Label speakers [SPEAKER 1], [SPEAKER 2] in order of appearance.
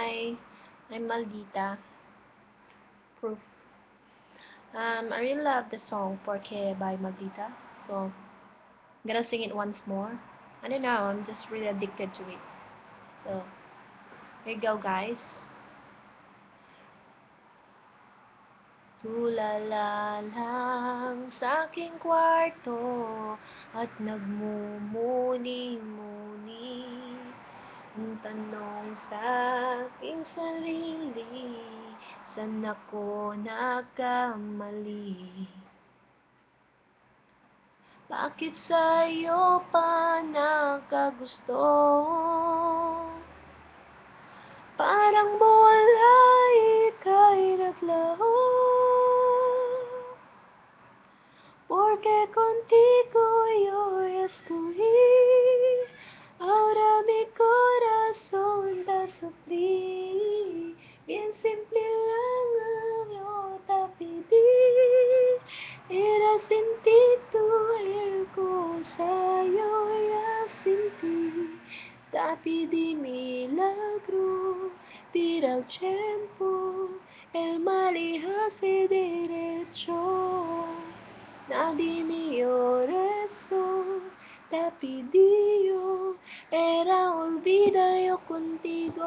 [SPEAKER 1] Hi, I'm Maldita. Proof. I really love the song Porque by Maldita, so I'm gonna sing it once more. I don't know, I'm just really addicted to it. So, here you go, guys. Tulala lang sa aking kwarto at nagmumuni-muni. Ang tanong sa aking sarili, saan ako nagkamali? Bakit sa'yo pa nagkagusto? Parang bola ika'y naglaho. Porque contigo yo escogí, ahora mi corazón te sufrí. Bien simple lang ang yo pedí, era sin ti tu el ko sa'yo ya sin ti. Tapi di milagro, tira el tiempo, el mali hace derecho. Nadie mío rezó, te pidió, era olvida yo contigo.